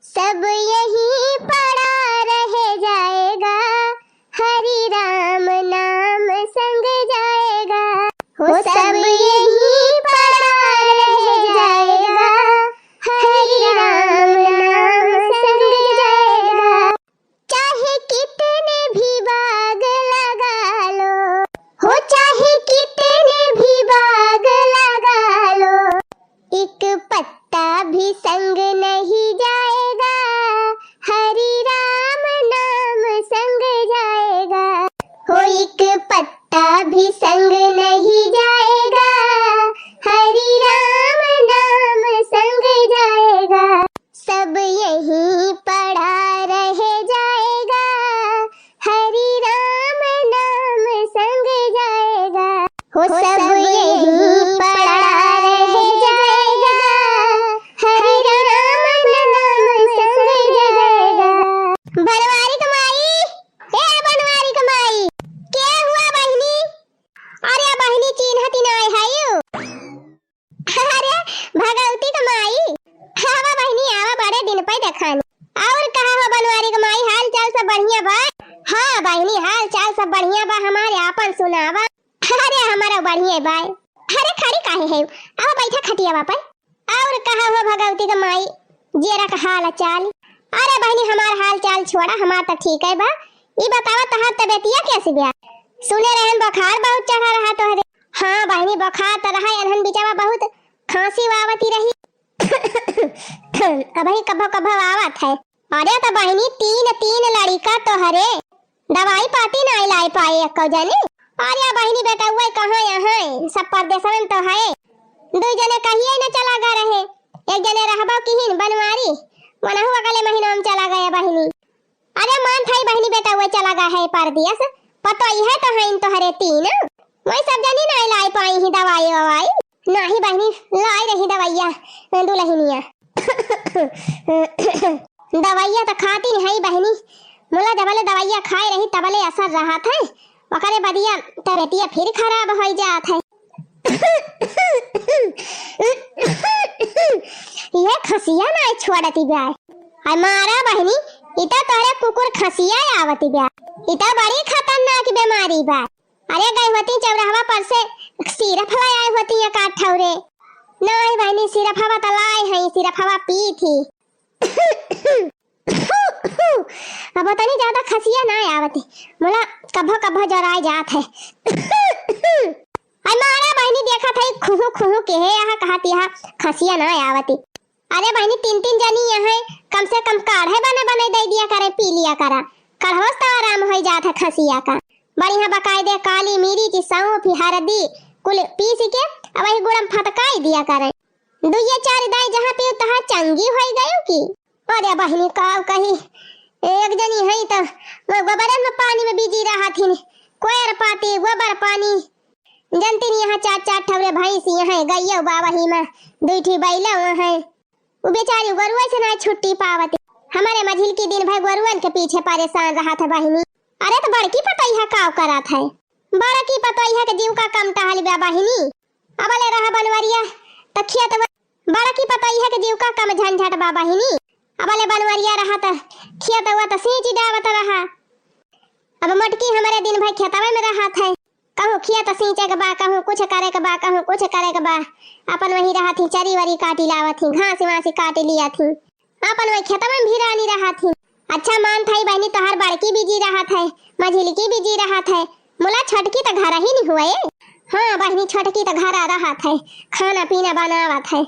सब यहीं पड़ा रह जाएगा, हरि राम नाम संग जाएगा। हो सब यहीं पड़ा रह जाएगा, हरि राम नाम संग जाएगा। चाहे कितने भी बाग लगा लो, हो चाहे कितने भी बाग लगा लो, एक पत्ता भी संग नहीं जाएगा, हरि राम नाम संग जाएगा। हो एक पत्ता भी संग नहीं जाएगा, हरि राम नाम संग जाएगा। सब यहीं पड़ा रह जाएगा, हरि राम नाम संग जाएगा। हो सब यहीं पड़ा रह जाएगा, हरि राम नाम संग जाएगा। बनवारी कमाई, ए बनवारी कमाई, क्या हुआ बहनी? अरे बहनी चिन्हती नहीं है यू? अरे भगवती कमाई, आवा बहनी आवा, बड़े दिन पे देखानी। और कहा हो बनवारी कमाई, हाल चाल सब बढ़िया बा? हाँ बहनी हाल चाल सब बढ़िया बा, हमारे आपन सुनावा। अरे हमारा बढ़िया बा। अरे खड़ी काहे है? आओ बैठा खटिया पर। और कहा हो भगवती कमाई, जेरा का हाल चाल? अरे बहनी हमार हाल चाल छोड़ा, हमार तो ठीक है बा। ई बतावा तहार तबीयतिया कैसी बा? सुने रहन बुखार बहुत चढ़ा रहा तोहरे। हाँ बहनी बुखार तो रहा, अनहन बिचावा बहुत खांसी आवती रही। अभी कभो कभो आवत है। अरे तो बहनी तीन लड़का तोहरे, दवाई पाती नहीं लाई पाए एको जने। अरे बहनी बेटा हुआ कहाँ यहाँ सब परदेशन तो है। दो जने कहिए न चला गए रहे, एक जने रहबो किहिन बनवारी, वना हुआ अगले महीना में चला गया बहनी। अरे मान थाई बहनी बेटा हुआ चला गया है परदेश, पता ही है तो है इन तोहरे तीन। वही सब जनी नहीं लाई पाई ही दवाई ववाई। नहीं बहनी लाई रही दवाइया दुलहिनिया। दवाइया तो खाती नहीं बहनी, मुला जबले दवाइया खाए रही तबले असर रहा था, वकरे बदिया तबीयतिया फिर खराब हो जात है। ये खसिया ना छोड़ती ब्याह। हमारा बहनी इता तोरे कुकुर खसिया आवती ब्याह, इता बड़ी खतरनाक बीमारी बा। अरे गई होती चौराहा पर से सिरफ लाई होती है काट ठौरे। नहीं बहनी सिरफ हवा तलाई है, सिरफ हवा पी थी। अब तनी ज्यादा खसिया ना आवती, मोला कभो कभो जराई जात है। हमारा बहनी देखा था खुहू खुहू के है, यहाँ कहती है खसिया ना आवती। अरे बहनी तीन जनी यहाँ कम से कम काढ़े बने दे दिया करे, पी लिया करा, कढ़ोस तो आराम हो जात है खसिया का। बढ़िया बकायदे काली मिर्च सौंफ हल्दी कुल पीस के अब वही गुड़म फटकाई दिया करे। दुइये चार दाई जहाँ पे तहाँ चंगी हो गयो की। अरे बहनी का कही एक जनी है तो गोबर में पानी में बिजी रहा थी, कोयर पाती गोबर पानी जनती नहीं। यहाँ चार ठवरे भैंस यहाँ गइयो बाबा ही में दुईठी बैला है, वो बेचारी गोरुआ से ना छुट्टी पावती। हमारे मझिल की दिन भाई गोरुअन के पीछे परेशान रहा था बहनी। अरे तो बड़की पतैया काव करात है, बड़की पतैया के जीव का कम टहल बा बहनी। अबले रहा बनवरिया तखिया तो बड़की पतैया के जीव का कम झंझट बा बहनी। अबले बनवरिया रहा तो खिया तो सींच डावत रहा। अब मटकी हमारे दिन भाई खेतवे में रहा था, कहूँ खिया तो सींचे के बा, कहूँ कुछ करे के बा, कहूँ कुछ करे के बा। अपन वही रहा थी चरी वरी काटी लावत थी, घास वास काटी लिया थी, अपन वही खेतवे में भी रानी रहा थी। अच्छा मान थाई बहनी तोहर बड़की बीजी रहा था, मझिलकी बीजी रहा था, मुला छटकी तो घर ही नहीं हुआ। हाँ बहनी छटकी तो घर रहा था, खाना पीना बनावत है।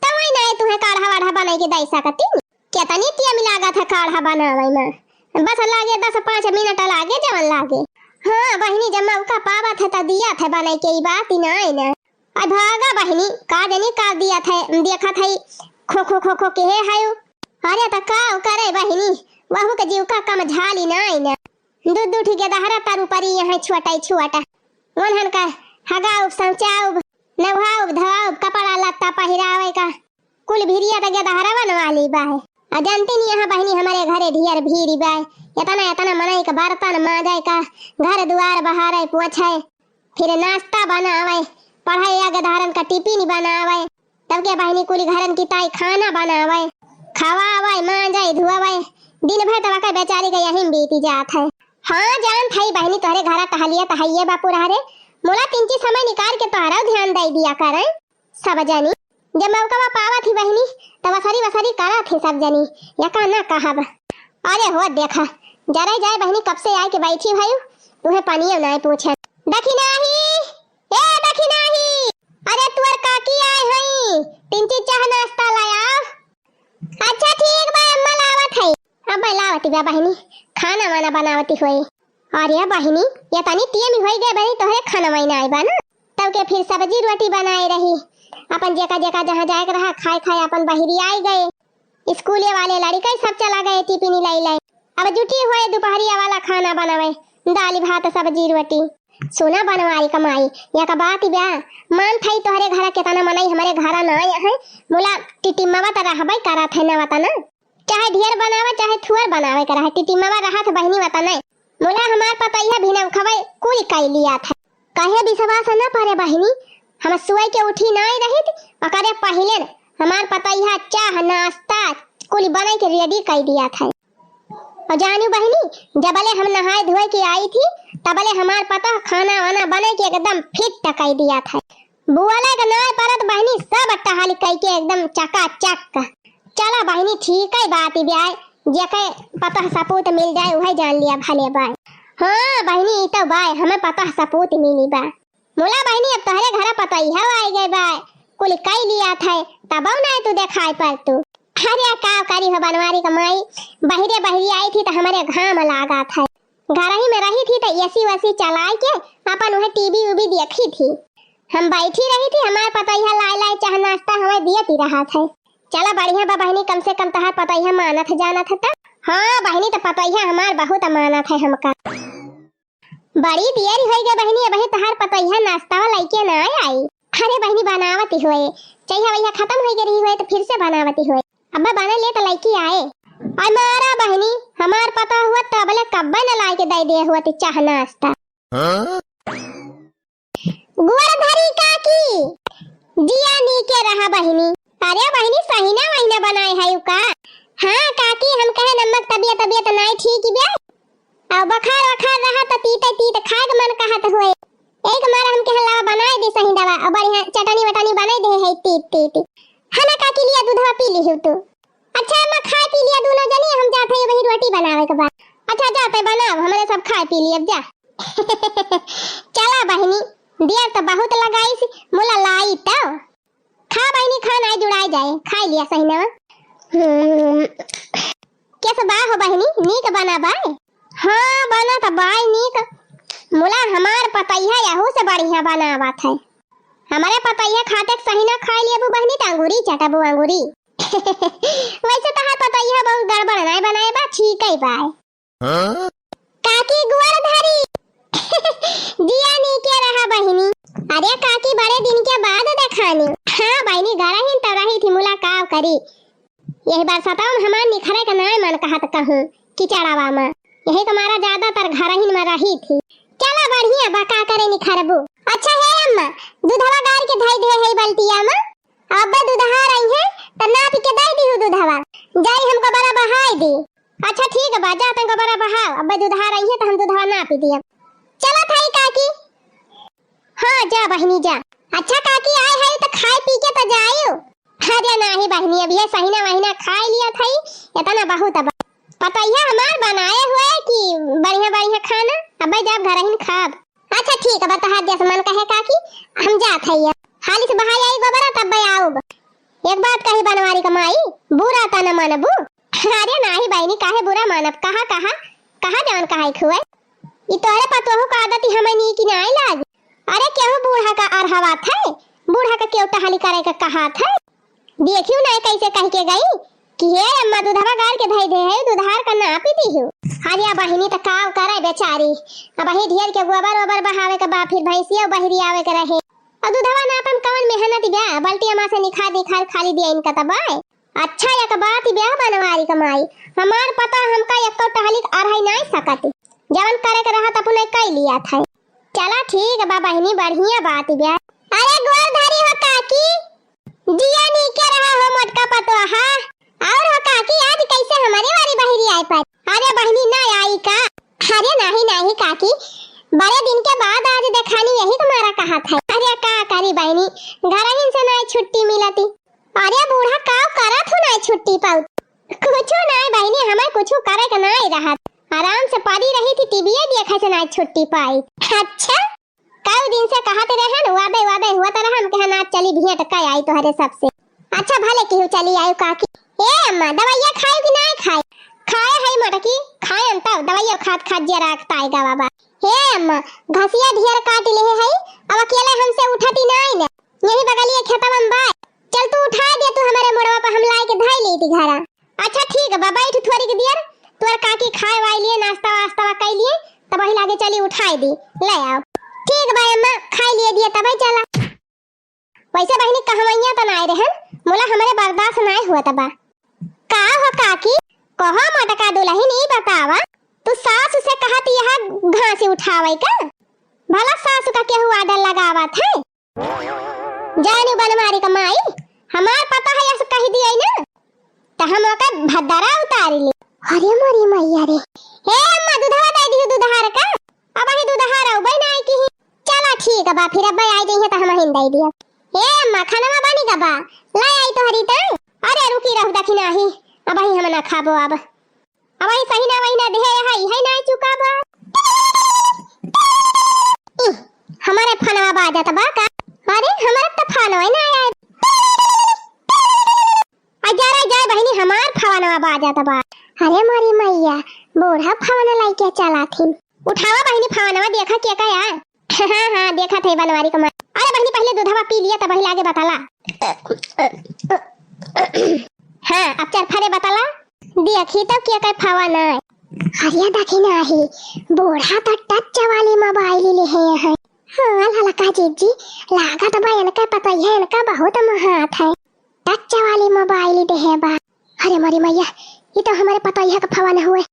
तो वही नहीं तुम्हें काढ़ा वाढ़ा बनाई के दई सकती, कितनी टिया मिलागा था काढ़ा बनावे में, बस लागे 10-5 मिनट लागे जवन लागे। हाँ बहनी जब मौका पावा था तो दिया था बनाई के, बात ही नहीं ना। अब भागा बहनी का जनी का दिया था, देखा था खो खो खो खो के है। अरे तो का करे बहनी, वहु के जीव का कम झाली नहीं ना। दूध के दहरा तारू परी यहाँ छोटा उन्हन का हगाऊ संचाऊ नवाऊ धवाऊ कपड़ा लत्ता पहिरावे का कुल भिरिया तक दहरा बनवाली बा है। जानती नहीं यहाँ बहनी हमारे घरे ढेर भीड़ बा, इतना मनाई का बर्तन माजे का, घर द्वार बहारे पोछे, फिर नाश्ता बनावे, पढ़ाई आगे का टिफिन बनावे, तब के बहनी कुल घरन की ताई खाना बनावे, खवावे भाई धुआ भाई दिन भर तवा का बेचारी का यही बीती जात है। हाँ जान थाई बहनी तोहरे घरा कहलिया तहैये बापू रहे मोला तिनकी समय निकाल के तोहरा ध्यान दे दिया करे सब जनी जब मौका पावा थी बहनी तब वसरी वसरी करा थी सब जनी या का ना कहब। अरे हो देखा जरा जाए बहनी कब से आए के बैठी भाई तुम्हें पानी नहीं पूछे देखी नहीं ए देखी नहीं अरे तुअर काकी आए हई तीन चीज चाह नाश्ता लाया। अच्छा ठीक बा अम्मा लावत है अब लावती बा बहनी खाना वाना बनावती होई। अरे बहनी ये तनी टीम होई गए बहनी तोहरे खाना वाना आई बा ना तब के फिर सब्जी रोटी बनाए रही अपन जेका जेका जहां जाए के रहा खाए खाए अपन बहिरी आई गए स्कूले वाले लड़के सब चला गए टिफिन लाई लाई अब जुटी हुए दोपहरिया वाला खाना बनावे दाल भात सब्जी रोटी सोना बनवाई कमाई या का बात ब्या मान थई तोहरे घरा केतना मनई हमारे घरा ना है मोला टिटिम्मा त रहबई करा थे ना वता ना चाहे ढेर बनावे चाहे थुअर बनावे करा है टिटिम्मा रहत बहनी वता नहीं मोला हमार पतैया भिनव खबई कुल काई लिया था काहे विश्वास न पारे बहनी हम सुई के उठी नहीं रही अकरे पहले हमार पतैया चाह नाश्ता कुल बने के रेडी कर दिया था। और जानू बहनी जबले हम नहाए धोए के आई थी तबले हमार पता खाना वाना बने के एकदम फिट टकाई दिया था। बुआले का नाय परत बहनी सब टहाली कई के एकदम चकाचक। चला बहनी ठीक है बात ब्याह जेके पता सपूत मिल जाए वही जान लिया भले बाय। हाँ बहनी तो बाय हमें पता सपूत मिली बा मोला बहनी अब तोहरे घरा पता ही आई गए बाय कुल कई लिया था तब ना तू देखाई पर तू। अरे का करी हो बनवारी कमाई बहिरे बहिरी आई थी तो हमारे घाम लागा था घर ही में रही थी तो एसी वसी चला के अपन वह टीवी उबी देखी थी हम बैठी रही थी हमारे पता यह लाई लाई चाह नाश्ता हमें दियती रहा था। चला बढ़िया बा बहनी कम से कम तहार पता यह मानत जाना था। हाँ बहनी तो पता यह हमार बहुत अमानत है हमका बड़ी देर हो गई बहनी अब तहार पता यह नाश्ता लेके ना आई। अरे बहनी बनावती हुए चाहिए वही खत्म हो गई हुए तो फिर से बनावती हुए अब्बा बना ले तो लड़की आए हमारा बहनी हमार पता हुआ तबले कब्बा न ला के दे दे हुआ तो चाह नाश्ता। गुआरधरी काकी जिया नी के रहा बहनी। अरे बहनी सहीना महीना बनाए है का। हाँ काकी हम कहे नमक तबियत तबियत नहीं ठीक बे और बखार वखार रहा तो तीते तीते खाए मन कहत हुए एक मार हम के हला बनाए दे सही दवा और बढ़िया चटनी वटनी बनाए दे है तीत तीत हना काकी लिया दूधवा पी ली हो तू। अच्छा मैं खाए पी लिया दोनों जनी हम जाते हैं वही रोटी बनावे के बाद। अच्छा जाते बनाओ हमारे सब खाए पी लिए अब जा। चला बहनी देर तो बहुत लगाई सी मोला लाई तो खा बहनी खाना जुड़ाई जाए खा लिया सही ना। कैसे बा हो बहनी नीक बना बाय। हाँ बना तो बाय नीक मोला हमार पतैया यहू से बढ़िया बनावा था हमारे पतैया खाते सही ना खा लिया बहनी तो अंगूरी चटबो अंगूरी। वैसे तो हाथ पतैया बहुत गड़बड़ नहीं बनाए बा ठीक है बाय। काकी गुआरधरी जिया नी के रहा बहनी। अरे काकी बड़े दिन के बाद देखानी। हाँ बहनी घर ही तो रही थी मुलाकात करी यही बार सताओ हमार निखरे का नाम मन कहत कहूं किचड़ावा में यही तुम्हारा ज्यादातर घर ही में रही थी। चला बढ़िया बका करे निखरबू। अच्छा है अम्मा दूधवा गार के धई दे है बल्टिया में अब दूधहा रही है त नाप के दे दी दूधवा जाई हमको बड़ा बहाई दी। अच्छा ठीक है बाजा तंग बड़ा बहाओ अब दूधहा रही है तो हम दूधवा नाप दिया। चला थाई काकी। हाँ जा बहनी जा। अच्छा काकी आए है तो खाए पी के तो जायो। अरे नहीं बहनी अब ये सहीना महीना खा लिया थई इतना बहुत अब पतैया हमार बनाए हुए कि बढ़िया बढ़िया खाना अब जब घर ही खाब। अच्छा ठीक है बता जैसे मन कहे काकी हम जात है हाली से बहाई आई गोबरा तब आओ। एक बात कही बनवारी कमाई बुरा ता न मानबू। अरे नहीं बहनी काहे बुरा मानब कहा कहा कहा जान काहे खुए ई तोरे पतोहू का आदत हमें नी की नहीं लाग। अरे केहू बूढ़ा का अरहवा था बूढ़ा का केउ टहाली करे का कहा था देखियो नहीं कैसे कह के गई कि हे अम्मा दूधवा गार के धई दे है दूधार का ना पी दी हो। अरे बहनी त काव करे बेचारी अब ही ढेर के गोबर ओबर बहावे के बा फिर भैंसिया बहरी आवे के रहे और दूधवा ना अपन कवन मेहनत गया बल्टिया मां से निखा दिखा खाली दिया इनका तबाय। अच्छा या का बात ब्याह बनवारी कमाई हमार पता हमका एक टहली अरहई नहीं सकती जवन करे के रहत अपने कई लिया था। चला ठीक बा बहनी बढ़िया बात ब्याह। अरे गोरधारी हो काकी जिया नी के रहा हो मोटका पतोहा और हो काकी आज कैसे हमारे खाए पर। अरे बहनी ना आई का? अरे नहीं नहीं काकी, बड़े दिन के बाद आज देखानी, यही तुम्हारा कहा था। अरे का करी बहनी, घर ही से ना छुट्टी मिलती। अरे बूढ़ा का करत हो ना छुट्टी पाऊ? कुछ नहीं बहनी, हमें कुछ करे का नहीं रहा, आराम से पड़ी रही थी, टीवी देखे से ना छुट्टी पाई। अच्छा कई दिन से कहते रहे न, वादे वादे हुआ तो हम कहे ना चली भेंट कई आई तोहरे सबसे। अच्छा भले क्यों चली आई काकी। ए अम्मा दवाइयां खाए कि नहीं खाए? खाए है मटकी, खाए अंता दवाइयां खात खात जरा आएगा बाबा। हे अम्मा घसिया ढेर काट ले है, अब अकेले हमसे उठती नहीं न, यही बगलिए खेतवा में बा, चल तू उठा दे, तू हमारे मोड़वा पर हम लाई के धाई लेती घरा। अच्छा ठीक है बाबा, बैठ थोड़ी के देर, तोर काकी खाए वाई लिए, नाश्ता वास्ता कर लिए, तब वही लागे चली उठाई दी, ले आओ। ठीक बा अम्मा, खाई लिए दिया तब चला। वैसे बहनी कहवैया तो नहीं रहन, मोला हमारे बर्दाश्त नहीं हुआ तबा। का हो काकी, कहो मटका दुल्हन ई बतावा, तू सास से कहती यह घासी उठावे का? भला सास का केहू आडर लगावत है? जानी बनमारी का माई, हमार पता है ऐसे कह दिए ना, तो हम ओका भद्दरा उतारी ली। अरे मोरी मैया रे, हे अम्मा दूधवा दे दी, दूधहार का अब ही दूधहार उबई ना आई की। चला ठीक है बा, फिर अब आई गई है तो हम हिंद दे दिया। हे अम्मा खाना बनी का बा, ला आई तो हरी ता। अरे रुकी रहू दखी नाही, अब ही हम ना खाबो, अब ही सही ना वही ना दे है ना चुका बा। हमारे फनवा बाजा तबा का? अरे हमारा तो फनवा ना आया, अजारा जाए बहनी हमार फवनवा बाजा तबा। अरे मारी मैया, बूढ़ा फवना लाई के चला थी, उठावा बहनी फवनवा, देखा क्या का यार? हाँ हाँ देखा थे बनवारी का। अरे बहनी पहले दूधवा पी लिया तब ही लागे बताला। हाँ अब चल फरे बताला, देखी तो क्या का फवना। अरे देखी नहीं, बूढ़ा तो टच वाली मोबाइल ले है। हाँ ललका जीजी लागा तो भाई इनका पता है, इनका बहुत महात है, टच वाली मोबाइल दे है बा। अरे मारी मैया, ये तो हमारे पता ही है का फवन हुए।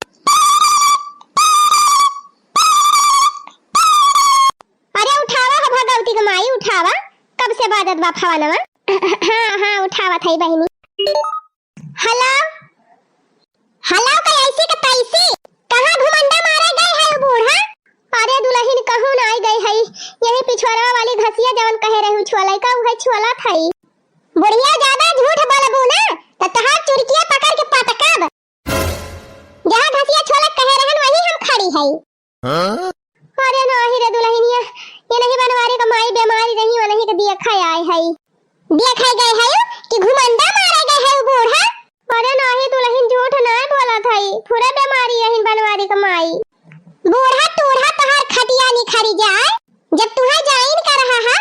अरे उठावा है भगवती का माई, उठावा, कब से बादत बा फवनवा? हाँ हाँ उठावा थई बहनी। हेलो हेलो का ऐसे का तैसे कहां घुमंडा मारे गए है वो बूढ़ा? अरे दुल्हन कहूं ना आई गई है, यही पिछवाड़ा वाली घसिया जवन कहे रहू छोला का वो है छोला थई। बुढ़िया ज्यादा झूठ बोलबू ना तो तहार चुरकिया पकड़ के पटकब। जहां घसिया छोला कहे रहन वही हम खड़ी है। हां अरे नहीं रे दुल्हनिया, ये नहीं बनवारी का माई बीमारी रही, वही के देखा आए है, देखा गए है कि घुमंडा मारे गए है बूढ़ा। अरे नहीं दुल्हन झूठ ना बोला थई, पूरा बीमारी यही बनवारी का माई। बूढ़ा टूढ़ा तहार खटिया नहीं खड़ी जाए, जब तुहे जाइन कर रहा है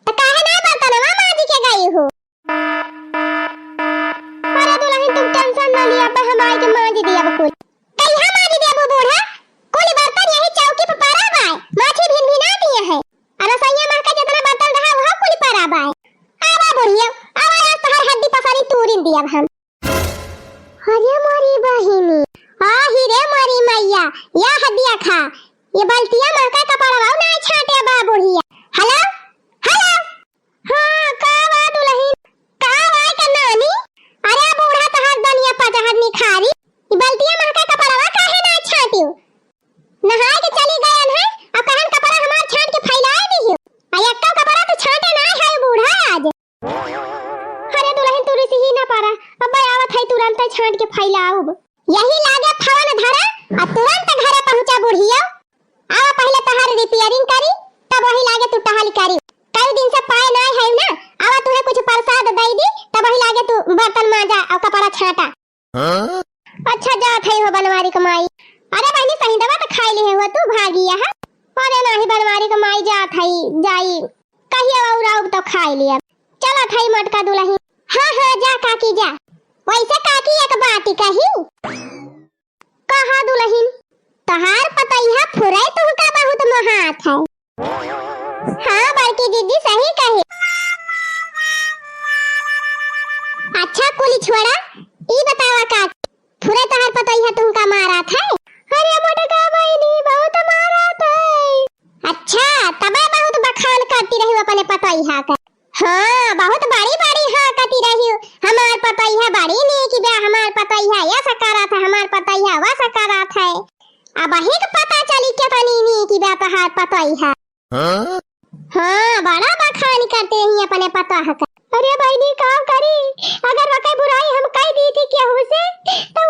तो काहे ना बर्तनवा माजी के गई हो? अरे दुल्हन तुम टेंशन ना लिया, पर हम आई के माजी दिया बकुल। कहिया माजी दिया वो बूढ़ा? कुल बर्तन यही चौकी पे पड़ा बा, माछी भिन भी ना दिए है, अरे सैया मां का जितना बर्तन रहा वह कुल पड़ा बा। आवा बुढ़िया आवा, आज तहार हड्डी पसारी तूरिन दिया हम। अरे मोरी बहिनी, आही रे मोरी मैया, या हड्डिया खा, ये बल्टिया मां का कपड़ा ना छाटे बा बुढ़िया। हेलो हेलो, हां का बा दुल्हन, का वाय का नानी? अरे बूढ़ा तहार दुनिया पजहर निखारी, ये बल्टिया मां का कपड़ा काहे ना छाटियो? नहाए के चली गयन है, अब कहन कपड़ा हमार छाट के फैलाए दियो, आ एक कपड़ा तो छाटे ना है बूढ़ा आज। अरे दुल्हन तू रिसी ही ना पारा, अब आवत है तुरंत छाट के फैलाऊब, यही लागे फवन धरा आ तुरंत घरे पहुंचा बुढ़िया। आवा पहले तहार रिपेयरिंग करी, तब वही लागे तू टहल करी, कई दिन से पाए ना है ना, आवा तुहे कुछ प्रसाद दे दी, तब वही लागे तू बर्तन मांजा और कपड़ा छाटा। अच्छा जात है हो बनवारी कमाई। अरे बहनी सही दवा तो खाई ले हो तू भागिया है। अरे नहीं बनवारी कमाई जात है, जाई कहिया औराउब तो खाई लिया। चला थाई मटका दुल्हन। हाँ हाँ जा काकी जा, वैसे काकी एक बात कही। कहा दुल्हन? तहार पतैया फुरै तुहका बहुत महात है। हाँ बड़की दीदी सही कही। अच्छा कुली छोड़ा, ई बतावा का फुरै तहार पतैया तुहका मारा था? अरे मटका बहनी बहुत मारा था। अच्छा तबे बहुत बखान करती रही अपने पतैया का। हाँ बहुत बड़ी बड़ी हाँ कती रही, हमार पतैया बड़ी नहीं कि बे, हमार पतैया पतैया ऐसा करा था, हमार पतैया वैसा करा था। अब ही के पता चली क्या तनी नी की बेपहार पतैया। हाँ बड़ा बखान करते हैं अपने पता है। अरे भाई नी का करी, अगर वके बुराई हम कह दी थी केहू से तो